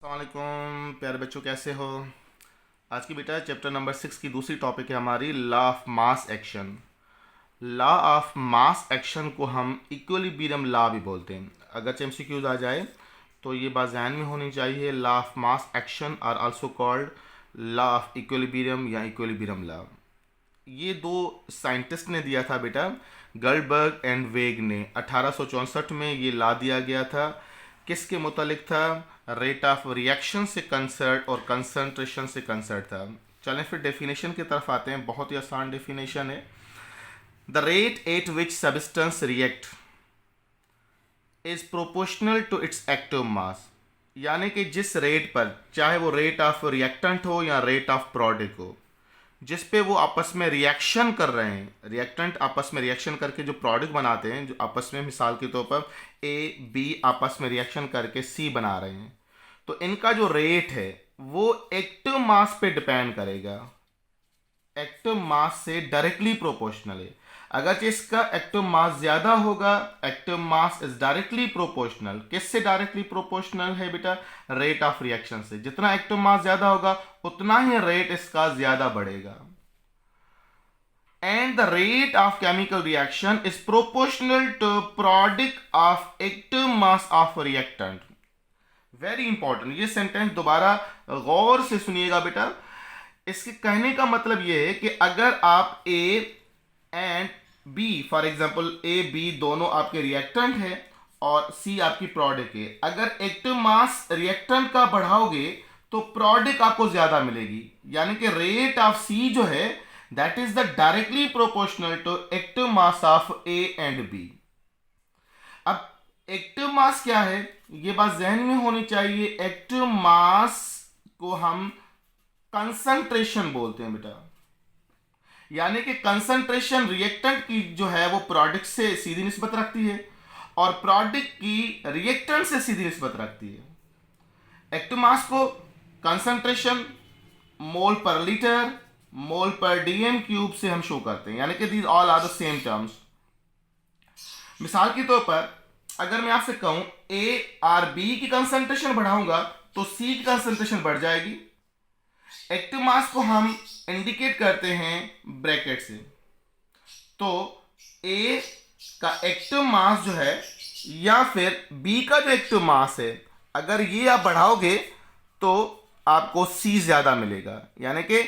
अस्सलामुअलैकुम प्यारे बच्चों, कैसे हो? आज की बेटा चैप्टर नंबर 6 की दूसरी टॉपिक है हमारी law of mass action. Law of mass action को हम इक्विलिब्रियम लॉ भी बोलते हैं। अगर एमसीक्यूज आ जाए तो ये बात ध्यान में होनी चाहिए। Law of mass action are also called law of equilibrium या इक्विलिब्रियम लॉ। ये दो साइंटिस्ट ने दिया था बेटा, गर्लबर्ग एंड वेग ने। 1864 में ये ला दिया गया था। किसके मुतालिक था? रेट ऑफ रिएक्शन से कंसर्ट और कंसंट्रेशन से कंसर्ट था। चलें फिर डेफिनेशन की तरफ आते हैं। बहुत ही आसान डेफिनेशन है। The rate at which substance react is proportional to its active mass, यानी कि जिस रेट पर, चाहे वो रेट ऑफ रिएक्टेंट हो या रेट ऑफ प्रोडक्ट हो, जिस पे वो आपस में रिएक्शन कर रहे हैं, रिएक्टेंट आपस में रिएक्शन करके जो प्रोडक्ट बनाते हैं, जो आपस में मिसाल के तौर पर ए बी आपस में रिएक्शन करके सी बना रहे हैं, तो इनका जो रेट है वो एक्टिव मास पे डिपेंड करेगा। एक्टिव मास से डायरेक्टली प्रोपोर्शनल है। अगर इसका एक्टिव मास ज्यादा होगा, active mass is directly proportional. किससे डायरेक्टली प्रोपोर्शनल है बेटा? रेट ऑफ रिएक्शन से। जितना एक्टिव मास ज्यादा होगा उतना ही रेट इसका ज्यादा बढ़ेगा। And the rate of chemical reaction is proportional to product of active mass of reactant. Very important, ये सेंटेंस दोबारा गौर से सुनिएगा बेटा। इसके कहने का मतलब ये है कि अगर आप A and B, for example A B दोनों आपके रिएक्टेंट है और सी आपकी प्रोडक्ट है, अगर एक्टिव मास रिएक्टेंट का बढ़ाओगे तो प्रोडक्ट आपको ज्यादा मिलेगी। यानी कि रेट ऑफ सी जो है that is the directly proportional to active mass of A and B. अब एक्टिव मास क्या है, ये बात जहन में होनी चाहिए। एक्टिव मास को हम कंसंट्रेशन बोलते हैं बेटा। यानी कि कंसंट्रेशन रिएक्टेंट की जो है वो प्रोडक्ट से सीधी निस्बत रखती है और प्रोडक्ट की रिएक्टेंट से सीधी निस्बत रखती है। एक्टिव मास को कंसंट्रेशन मोल पर लीटर, मोल पर डीएम क्यूब से हम शो करते हैं। यानी कि these all are the same terms. मिसाल के तौर पर अगर मैं आपसे कहूं ए और बी की कंसंट्रेशन बढ़ाऊंगा तो सी की कंसंट्रेशन बढ़ जाएगी। एक्टिव मास को हम इंडिकेट करते हैं ब्रैकेट से। तो ए का एक्टिव मास जो है या फिर बी का जो एक्टिव मास है, अगर ये आप बढ़ाओगे तो आपको सी ज्यादा मिलेगा। यानी कि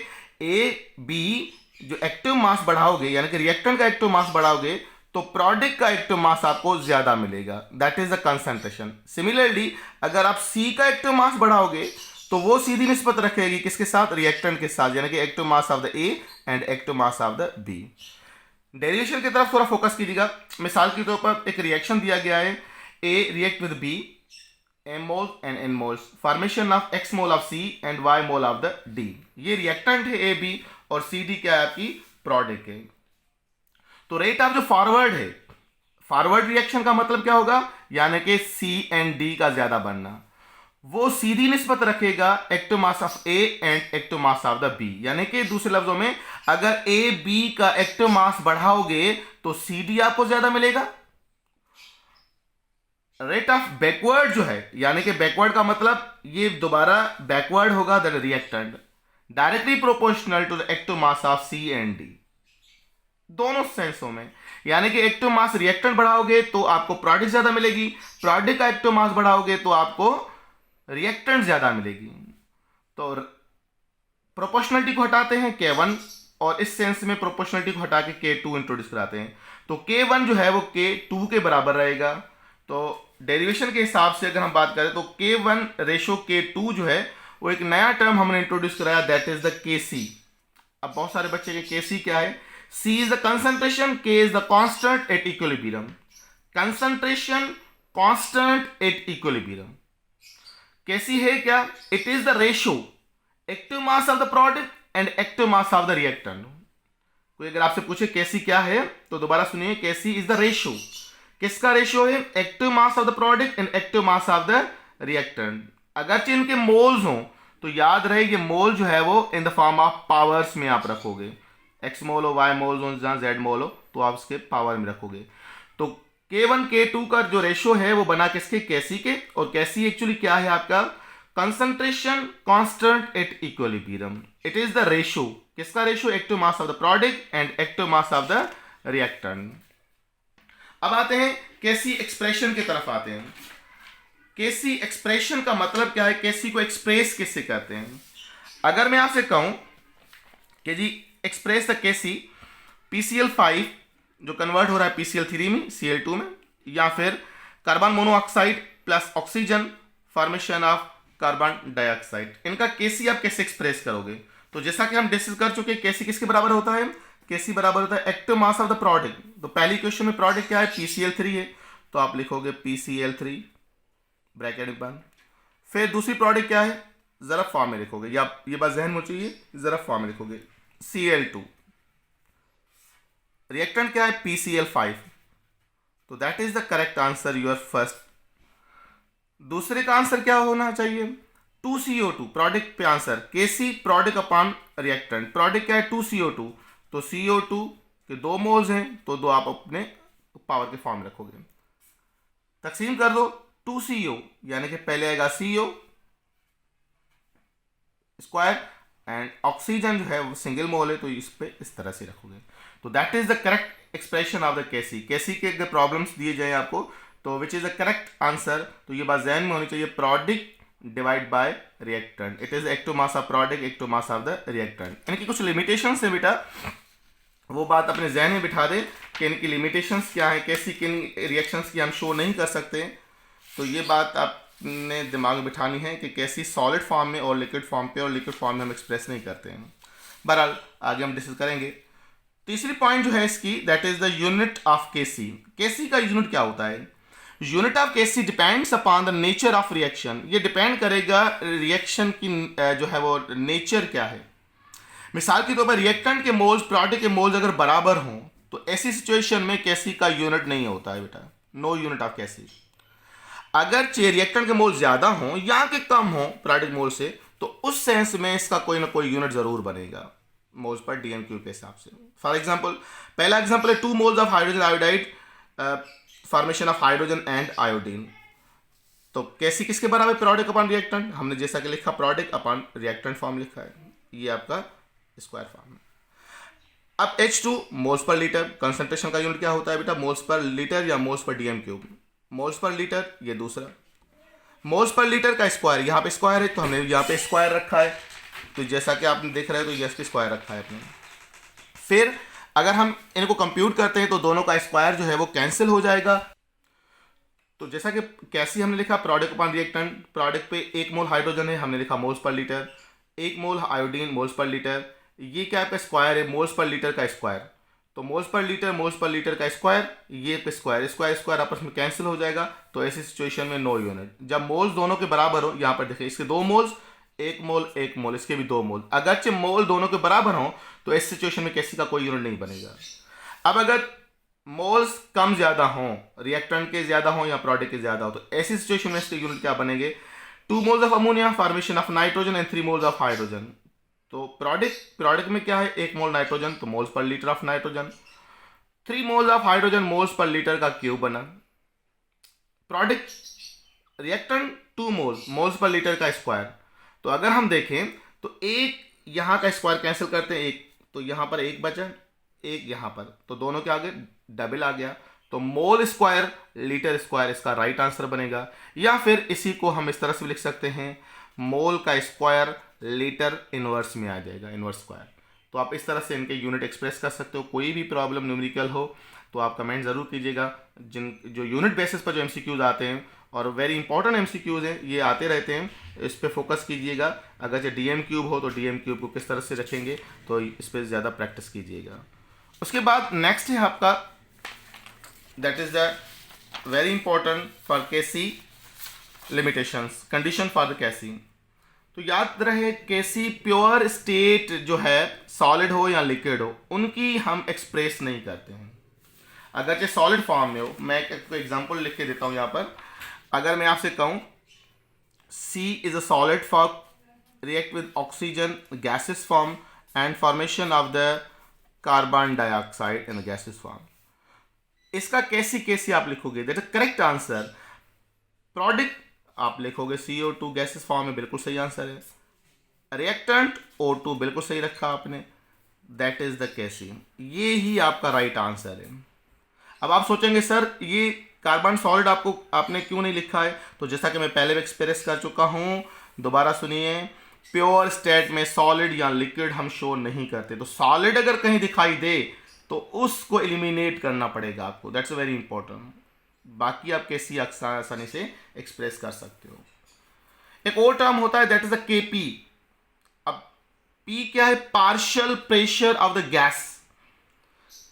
ए बी जो एक्टिव मास बढ़ाओगे, यानी कि रिएक्टेंट का एक्टिव मास बढ़ाओगे तो प्रोडक्ट का एक्टिव मास आपको ज्यादा मिलेगा। That is the concentration. Similarly अगर आप सी का एक्टिव मास बढ़ाओगे तो वो सीधी निस्बत रखेगी किसके साथ? रिएक्टेंट के साथ, यानी कि active mass of the A and active mass of the B. Derivation की तरफ थोड़ा फोकस कीजिएगा। मिसाल के तौर पर एक रिएक्शन दिया गया है, A react with B, M mole and N moles, formation of X mole of C and Y mole of the D. ये रिएक्टेंट है ए बी और सी डी क्या है? आपकी प्रोडक्ट है। तो रेट ऑफ जो फॉरवर्ड है, फॉरवर्ड रिएक्शन का मतलब क्या होगा? यानी कि सी एंड डी का ज्यादा बनना, वो सीधी निस्बत रखेगा active mass of A and active mass of the B. यानी कि दूसरे लफ्जों में अगर ए बी का एक्टिव मास बढ़ाओगे तो सी डी आपको ज्यादा मिलेगा। रेट ऑफ बैकवर्ड जो है, यानी कि बैकवर्ड का मतलब ये दोबारा बैकवर्ड होगा the reactant, directly proportional to the active mass of C and D, दोनों सेंसों में। यानी कि एक्टिव मास रिएक्टेंट बढ़ाओगे तो आपको प्रोडक्ट ज्यादा मिलेगी, प्रोडक्ट का एक्टिव मास बढ़ाओगे तो आपको रिएक्टेंट ज्यादा मिलेगी। तो प्रोपोर्शनलिटी को हटाते हैं K1 और इस सेंस में प्रोपोर्शनलिटी को हटा के K2 इंट्रोड्यूस कराते हैं। तो K1 जो है वो K2 के बराबर रहेगा। तो डेरिवेशन के हिसाब से अगर हम बात करें तो K1 रेशो K2 जो है वो एक नया टर्म हमने इंट्रोड्यूस कराया, दैट इज द Kc। अब बहुत सारे बच्चे के Kc क्या है? C is the concentration, K is the constant at equilibrium. Concentration constant at equilibrium. कैसी है क्या? It is the ratio active mass of the product and active mass of the reactant. कोई अगर आपसे पूछे कैसी क्या है तो दोबारा सुनिए, कैसी इज द रेशियो। किसका रेशियो है? Active mass of the product and active mass of the reactant. अगरचे इनके मोल्स हों तो याद रहे ये मोल जो है वो in the form of powers में आप रखोगे। एक्स मोल हो, वाई मोल हो, जहां जेड मोल हो तो आप उसके पावर में रखोगे। तो K1 K2 का जो रेशियो है वो बना किसके? कैसी के। और कैसी एक्चुअली क्या है? आपका concentration constant at equilibrium, it is the ratio, किसका ratio, active mass of the product and active mass of the reactant. अब आते हैं केसी एक्सप्रेशन की तरफ आते हैं। केसी एक्सप्रेशन का मतलब क्या है, केसी को एक्सप्रेस किससे करते हैं। अगर मैं आपसे कहूं कि जी एक्सप्रेस द केसी PCl5 जो कन्वर्ट हो रहा है PCl3 में, Cl2 में, या फिर carbon monoxide plus oxygen formation of carbon dioxide, इनका केसी आप कैसे एक्सप्रेस करोगे। तो जैसा कि हम डिस्कस कर चुके हैं, केसी किसके बराबर होता है, केसी बराबर होता है active mass of the product. तो पहली क्वेश्चन में प्रोडक्ट क्या है, PCl3 है, तो आप लिखोगे PCl3 ब्रैकेट में बंद। फिर दूसरी प्रोडक्ट क्या है, जरा फॉर्म में लिखोगे, या ये बात जहन में चाहिए, जरा फॉर्म में लिखोगे Cl2। रिएक्टेंट क्या है, PCl5। तो that is the correct answer your first. दूसरे का आंसर क्या होना चाहिए, 2CO2 प्रोडक्ट पे आंसर, केसी प्रोडक्ट अपॉन रिएक्टेंट, प्रोडक्ट क्या है 2CO2, तो CO2 के 2 मोल्स हैं, तो 2 आप अपने पावर के फॉर्म रखोगे, तकसीम कर दो 2CO, यानी कि पहले आएगा CO स्क्वायर एंड ऑक्सीजन जो है वो सिंगल मोल है, तो इस पे इस तरह से रखोगे। तो that is the correct expression of the KC. KC के अगर प्रॉब्लम्स दिए जाए आपको, तो which is the correct answer, तो ये बात जहन में होनी चाहिए, product divide by reactant, it is active mass of product, active mass of the reactant. इनकी कुछ लिमिटेशंस है बेटा, वो बात अपने जहन में बिठा दे कि इनकी लिमिटेशंस क्या है, कैसी किन रिएक्शंस की हम शो नहीं कर सकते। तो ये बात आपने दिमाग में बिठानी है कि कैसी सॉलिड फॉर्म में और लिक्विड फॉर्म पे, और लिक्विड फॉर्म में हम एक्सप्रेस नहीं करते हैं। बहरहाल आगे हम डिस्कस करेंगे। तीसरी पॉइंट जो है इसकी, that is the unit of KC. KC का यूनिट क्या होता है, unit of KC depends upon the nature of reaction. ये डिपेंड करेगा रिएक्शन की जो है वो नेचर क्या है। मिसाल के तौर पर रिएक्टेंट के मोल्स प्रोडक्ट के मोल्स अगर बराबर हों, तो ऐसी सिचुएशन में केसी का यूनिट नहीं होता है बेटा, नो यूनिट ऑफ केसी। अगर रिएक्टेंट के मोल ज्यादा हों या कि कम हो प्रोडक्ट मोल से, तो उस सेंस में इसका कोई ना कोई यूनिट जरूर बनेगा मोल्स पर डीएमक्यू के हिसाब से। फॉर एग्जांपल, पहला एग्जांपल है 2 moles of hydrogen iodide, formation of hydrogen and iodine. तो कैसी किसके बराबर, प्रोडक्ट अपॉन रिएक्टेंट, हमने जैसा कि लिखा प्रोडक्ट अपॉन रिएक्टेंट फॉर्म लिखा है, ये आपका स्क्वायर फॉर्म है। अब H2 moles per litre, concentration का यूनिट क्या होता है बेटा, मोल्स पर लीटर या moles per DM cube. Moles per litre ये दूसरा, मोल्स पर लीटर का स्क्वायर, यहाँ पे स्क्वायर है तो हमने यहाँ पे स्क्वायर रखा है, तो जैसा कि आपने देख रहे हैं तो ये इसके स्क्वायर रखा है अपने। फिर अगर हम इनको कंप्यूट करते हैं तो दोनों का स्क्वायर जो है वो कैंसिल हो जाएगा। तो जैसा कि कैसी हमने लिखा प्रोडक्ट अपॉन रिएक्टेंट, प्रोडक्ट पे 1 मोल हाइड्रोजन है, हमने लिखा मोल्स पर लीटर, 1 मोल आयोडीन मोल्स पर लीटर, ये क्या आपका स्क्वायर है मोल्स पर लीटर का स्क्वायर, तो मोल्स पर लीटर का स्क्वायर, ये पे स्क्वायर स्क्वायर स्क्वायर आपस में कैंसिल हो जाएगा। तो ऐसी सिचुएशन में नो यूनिट। जब मोल्स दोनों के बराबर हो, यहाँ पर देखिए इसके 2 मोल्स, 1 मोल, इसके भी 2 मोल, अगरचे मोल दोनों के बराबर हो तो इस सिचुएशन में कैसी का कोई यूनिट नहीं बनेगा। अब अगर मोल्स कम ज्यादा हो, रिएक्टेंट के ज्यादा हो या प्रोडक्ट के ज्यादा हो, तो ऐसी सिचुएशन में इसके यूनिट क्या बनेंगे, 2 moles of ammonia, formation of nitrogen and 3 moles of hydrogen. तो प्रोडक्ट में क्या है, 1 मोल नाइट्रोजन, तो moles per litre of nitrogen, 3 moles of hydrogen moles per litre का क्यूब बना। Product reactant 2 moles per litre का स्क्वायर। तो अगर हम देखें तो एक यहां का स्क्वायर कैंसिल करते हैं, एक तो यहां पर 1 बचा, 1 यहां पर, तो दोनों के आगे डबल आ गया, तो मोल स्क्वायर लीटर स्क्वायर इसका राइट आंसर बनेगा। या फिर इसी को हम इस तरह से लिख सकते हैं, मोल का स्क्वायर लीटर इनवर्स में आ जाएगा, इनवर्स स्क्वायर। तो आप इस तरह से इनके यूनिट एक्सप्रेस कर सकते हो। कोई भी प्रॉब्लम न्यूमेरिकल हो तो आप कमेंट ज़रूर कीजिएगा। जो यूनिट बेसिस पर जो एमसीक्यूज आते हैं और वेरी इंपॉर्टेंट एमसीक्यूज हैं, ये आते रहते हैं, इस पर फोकस कीजिएगा। अगर जो डीएम क्यूब हो तो डीएम क्यूब को किस तरह से रखेंगे, तो इस पर ज़्यादा प्रैक्टिस कीजिएगा। उसके बाद नेक्स्ट है आपका, that is the very important for KC limitations, condition for the KC. तो याद रहे केसी प्योर स्टेट जो है, सॉलिड हो या लिक्विड हो, उनकी हम एक्सप्रेस नहीं करते हैं। अगर जो सॉलिड फॉर्म में हो, मैं एक एग्जांपल लिख के देता हूं यहाँ पर। अगर मैं आपसे कहूं C is a solid form react with oxygen gases form and formation of the carbon dioxide in the gases form, इसका कैसी आप लिखोगे, that is correct answer. Product आप लिखोगे CO2 गैसेस फॉर्म में, बिल्कुल सही आंसर है। रिएक्टेंट O2 बिल्कुल सही रखा आपने, दैट इज द Kc। ये ही आपका राइट आंसर है। अब आप सोचेंगे सर ये कार्बन सॉलिड आपने क्यों नहीं लिखा है, तो जैसा कि मैं पहले भी एक्सप्रेस कर चुका हूँ, दोबारा सुनिए। प्योर स्टेट में सॉलिड या लिक्विड हम शो नहीं करते, तो सॉलिड अगर कहीं दिखाई दे तो उसको एलिमिनेट करना पड़ेगा आपको, दैट्स वेरी इंपॉर्टेंट। बाकी आप कैसी आसानी से एक्सप्रेस कर सकते हो। एक और टर्म होता है दैट इज द Kp। अब P क्या है, partial pressure of the gas.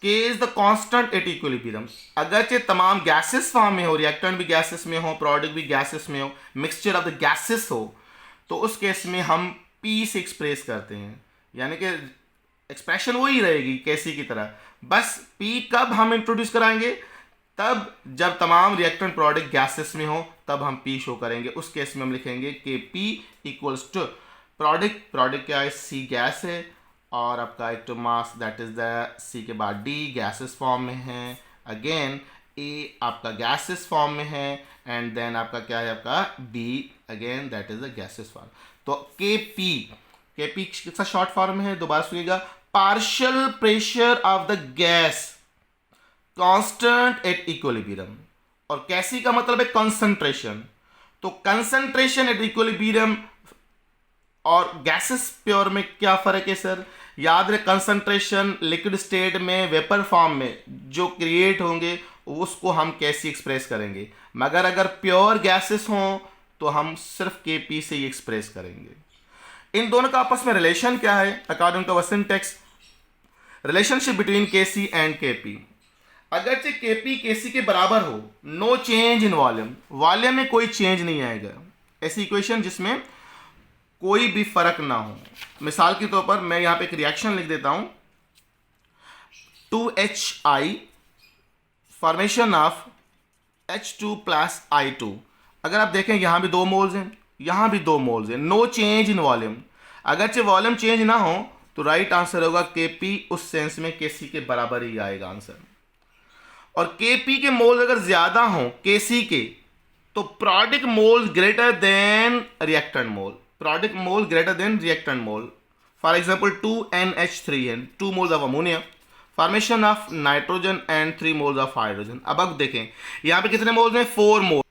K is the constant at equilibrium. अगरचे तमाम गैसेस फॉर्म में हो, रिएक्टेंट भी गैसेस में हो, प्रोडक्ट भी गैसेस में हो, मिक्सचर ऑफ द गैसेस हो, तो उस केस में हम P से एक्सप्रेस करते हैं, यानी कि एक्सप्रेशन वही रहेगी कैसी की तरह, बस P कब हम इंट्रोड्यूस कराएंगे, तब जब तमाम रिएक्टेंट प्रोडक्ट गैसेस में हो तब हम P शो करेंगे। उस केस में हम लिखेंगे Kp इक्वल्स टू प्रोडक्ट क्या है, C गैस है, और आपका atom mass that is the C के बाद D गैसेस फॉर्म में है, अगेन A आपका गैसेस फॉर्म में है, एंड देन आपका क्या है, आपका B again that is the gases form. तो Kp किसका शॉर्ट फॉर्म है, दोबारा सुनिएगा, partial pressure of the gas constant at equilibrium. और कैसी का मतलब है कंसंट्रेशन, तो कंसंट्रेशन एट इक्विलिब्रियम और गैसेस प्योर में क्या फर्क है सर, याद रहे कंसंट्रेशन लिक्विड स्टेट में वेपर फॉर्म में जो क्रिएट होंगे उसको हम कैसे एक्सप्रेस करेंगे, मगर अगर प्योर गैसेस हों तो हम सिर्फ Kp से ही एक्सप्रेस करेंगे। इन दोनों का आपस में रिलेशन क्या है, according to our syntax, relationship between Kc and Kp। अगरचे Kp Kc के बराबर हो, no change in volume, volume में कोई चेंज नहीं आएगा, ऐसी इक्वेशन जिसमें कोई भी फर्क ना हो। मिसाल के तौर पर मैं यहां पे एक रिएक्शन लिख देता हूं, 2HI formation of H2 plus I2। अगर आप देखें यहां भी 2 मोल्स हैं, यहां भी 2 मोल्स हैं, नो चेंज इन वॉल्यूम। अगरचे वॉल्यूम चेंज ना हो तो राइट आंसर होगा Kp, उस सेंस में Kc के बराबर ही आएगा आंसर। और Kp के मोल्स अगर ज्यादा हो Kc के, तो product moles greater than reactant mole, product mole greater than reactant mole. For example 2NH3n, 2 moles of ammonia, formation of nitrogen and 3 moles of hydrogen। अब देखें यहाँ पे कितने मोल्स हैं, 4 मोल।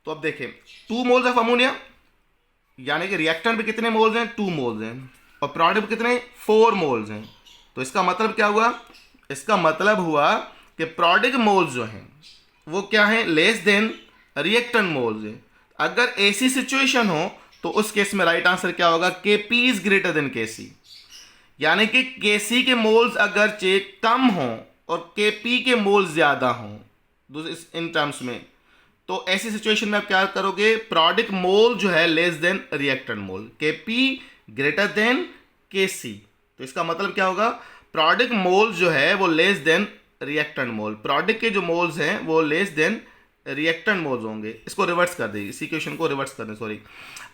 तो अब देखें 2 मोल्स ऑफ अमोनिया, यानी कि रिएक्टेंट पे कितने मोल्स हैं, 2 मोल्स हैं, और प्रोडक्ट कितने, 4 मोल्स हैं। तो इसका मतलब क्या हुआ, इसका मतलब हुआ कि प्रोडक्ट मोल्स जो हैं वो क्या है, लेस देन रिएक्टेंट मोल्स हैं। अगर ऐसी सिचुएशन हो तो उस केस में राइट आंसर क्या होगा, Kp is greater than Kc, यानी कि Kc के मोल्स अगर कम हो और Kp के मोल्स ज्यादा हो इन टर्म्स में, तो ऐसी सिचुएशन में आप क्या करोगे, प्रोडक्ट मोल जो है लेस देन रिएक्टेंट मोल, Kp ग्रेटर देन Kc। तो इसका मतलब क्या होगा, प्रोडक्ट मोल जो है वो लेस देन रिएक्टेंट मोल, प्रोडक्ट के जो मोल्स हैं वो लेस देन रिएक्टेंट मोल्स होंगे। इसको रिवर्स कर दें, इस इक्वेशन को रिवर्स कर दें, सॉरी,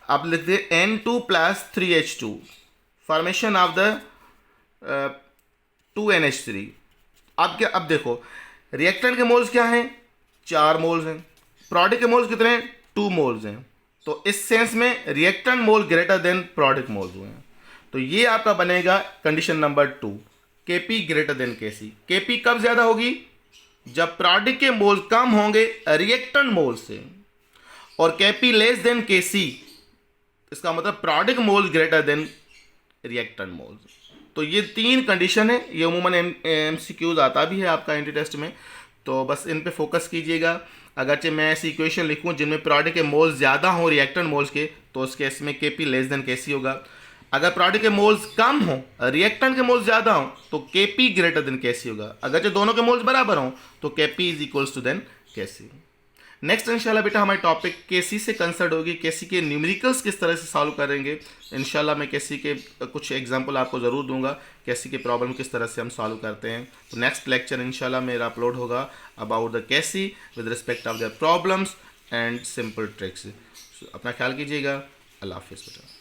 आप लिख दे N2 plus 3H2 formation of the 2NH3। अब देखो रिएक्टेंट के मोल्स क्या हैं, 4 मोल्स हैं, प्रोडक्ट के मोल्स कितने हैं, 2 मोल्स हैं। तो इस सेंस में रिएक्टेंट मोल ग्रेटर देन प्रोडक्ट मोल्स हुए हैं। तो ये आपका बनेगा condition number 2, Kp greater than Kc। Kp कब ज्यादा होगी, जब प्रोडक्ट के मोल कम होंगे रिएक्टेंट मोल से, और Kp लेस देन Kc, इसका मतलब प्रोडक्ट मोल ग्रेटर देन रिएक्टेंट मोल। तो ये 3 कंडीशन है, ये अमूमन MCQs आता भी है आपका एंट्री टेस्ट में, तो बस इन पे फोकस कीजिएगा। अगरचे मैं ऐसी इक्वेशन लिखूं जिनमें प्रोडक्ट के मोल्स ज़्यादा हों रिएक्टेंट मोल्स के, तो उस केस में Kp लेस देन Kc होगा। अगर प्रोडक्ट के मोल्स कम हो, रिएक्टेंट के मोल्स ज़्यादा हो, तो Kp ग्रेटर देन Kc होगा। अगर जो दोनों के मोल्स बराबर हों तो Kp is equals to then Kc। Next इंशाल्लाह बेटा हमारी टॉपिक Kc से कंसर्न होगी, Kc के न्यूमेरिकल्स किस तरह से सॉल्व करेंगे। इंशाल्लाह मैं Kc के कुछ एग्जांपल आपको ज़रूर दूंगा, Kc के प्रॉब्लम किस तरह से हम सॉल्व करते हैं। तो नेक्स्ट लेक्चर इंशाल्लाह मेरा अपलोड होगा about the Kc with respect of their problems and simple tricks. अपना ख्याल कीजिएगा, अल्लाह हाफिज़ बेटा।